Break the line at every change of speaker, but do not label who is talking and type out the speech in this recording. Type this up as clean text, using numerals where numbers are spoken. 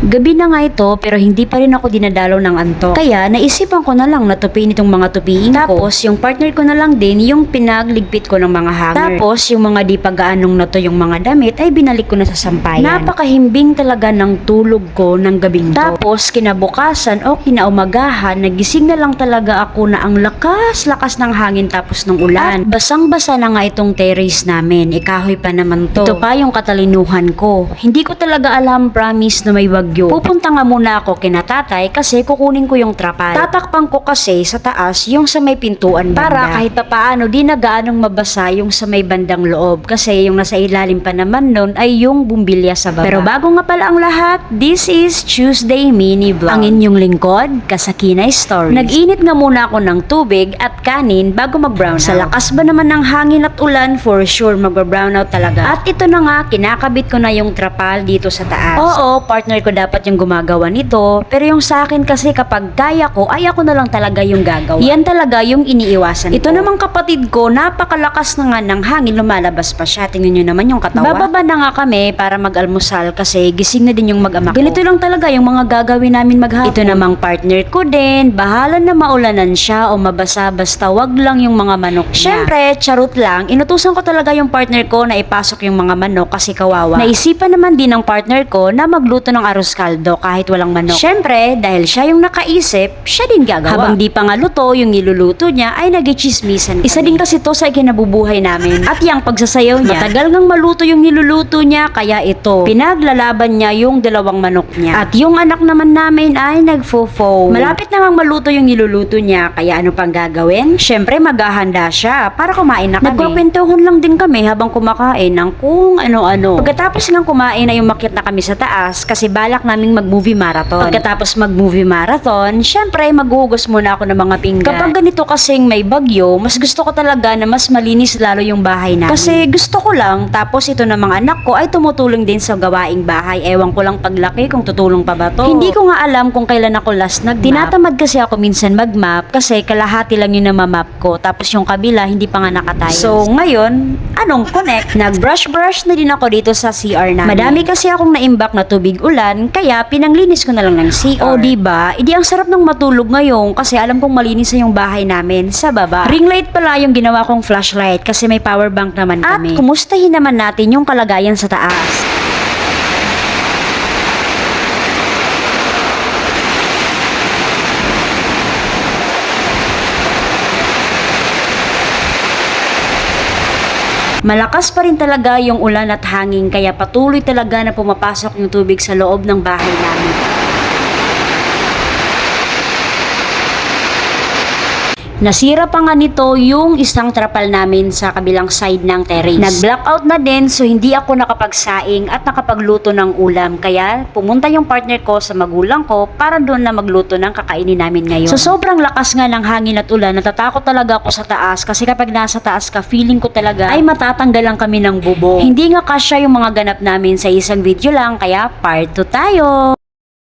Gabi na nga ito pero hindi pa rin ako dinadalaw ng antok. Kaya naisipan ko na lang na tupiin itong mga tupiin ko. Tapos yung partner ko na lang din yung pinagligpit ko ng mga hanger. Tapos yung mga di pagaanong na to yung mga damit ay binalik ko na sa sampayan. Napakahimbing talaga ng tulog ko ng gabing to. Tapos kinabukasan o kinaumagahan nagising na lang talaga ako na ang lakas-lakas ng hangin tapos ng ulan. At basang-basa na nga itong terrace namin. Ikahoy pa naman to. Ito pa yung katalinuhan ko. Hindi ko talaga alam, promise, na may bagyo. Pupunta nga muna ako kina tatay kasi kukunin ko yung trapal. Tatakpan ko kasi sa taas yung sa may pintuan banda. Para kahit papaano di na gaanong mabasa yung sa may bandang loob. Kasi yung nasa ilalim pa naman nun ay yung bumbilya sa baba. Pero bago nga pala ang lahat, this is Tuesday mini vlog. Ang inyong lingkod, Kasakina Stories. Nag-init nga muna ako ng tubig at kanin bago mag-brown out. Sa lakas ba naman ng hangin at ulan, for sure mag-brown out talaga. At ito na nga, kinakabit ko na yung trapal dito sa taas. Oo, partner ko dapat yung gumagawa nito. Pero yung sa akin kasi kapag kaya ko, ay ako na lang talaga yung gagawa. Yan talaga yung iniiwasan ko. Ito namang kapatid ko, napakalakas na nga ng hangin, lumalabas pa siya. Tingnan nyo naman yung katawan. Bababa na nga kami para mag-almusal kasi gising na din yung mag-ama ko. Ganito lang talaga yung mga gagawin namin maghapon. Ito namang partner ko din, bahala na maulanan siya o mabasa, basta wag lang yung mga manok niya. Syempre, charot lang, inutusan ko talaga yung partner ko na ipasok yung mga manok kasi kawawa. Naisipan naman din ng partner ko na magluto ng arroz caldo kahit walang manok. Syempre, dahil siya yung nakaisip, siya din gagawa. Habang di pa nga luto yung niluluto niya ay nagichismisan kami. Isa din kasi to sa ikinabubuhay namin. At yung pagsasayaw niya, matagal ngang maluto yung niluluto niya kaya ito, pinaglalaban niya yung dalawang manok niya. At yung anak naman namin ay nagfo-foam. Malapit na ngang maluto yung niluluto niya kaya ano pang gagawin? Syempre maghahanda siya para kumain na kami. Nagkukwentuhan lang din kami habang kumakain ng kung ano-ano. Pagkatapos ng kumain ay umakyat na kami sa taas kasi balak naming mag-movie marathon. Pagkatapos mag-movie marathon, syempre maghuhugas muna ako ng mga pinggan. Kapag ganito kasing may bagyo, mas gusto ko talaga na mas malinis lalo yung bahay namin. Kasi gusto ko lang, tapos ito na mga anak ko ay tumutulong din sa gawaing bahay. Ewan ko lang paglaki kung tutulong pa ba to. Hindi ko nga alam kung kailan ako last nag-map. Tinatamad kasi ako minsan mag-map kasi kalahati lang yung namamap ko. Tapos yung kabila hindi pa nga nakatiles. So ngayon, anong connect? Nag-brush-brush na din ako dito sa CR namin. Madami kasi akong naimbak na tubig ulan, kaya pinanglinis ko na lang ng CR. O diba? Hindi ang sarap ng matulog ngayon kasi alam kong malinis na yung bahay namin sa baba. Ring light pala yung ginawa kong flashlight kasi may power bank naman kami. At kumustahin naman natin yung kalagayan sa taas. Malakas pa rin talaga yung ulan at hangin kaya patuloy talaga na pumapasok yung tubig sa loob ng bahay namin. Nasira pa nga nito yung isang trapal namin sa kabilang side ng terrace. Nag-blackout na din so hindi ako nakapagsaing at nakapagluto ng ulam. Kaya pumunta yung partner ko sa magulang ko para doon na magluto ng kakainin namin ngayon. So sobrang lakas nga ng hangin at ulan, natatakot talaga ako sa taas kasi kapag nasa taas ka, feeling ko talaga ay matatanggalan kami ng bubong. Hindi nga kasya yung mga ganap namin sa isang video lang kaya part 2 tayo.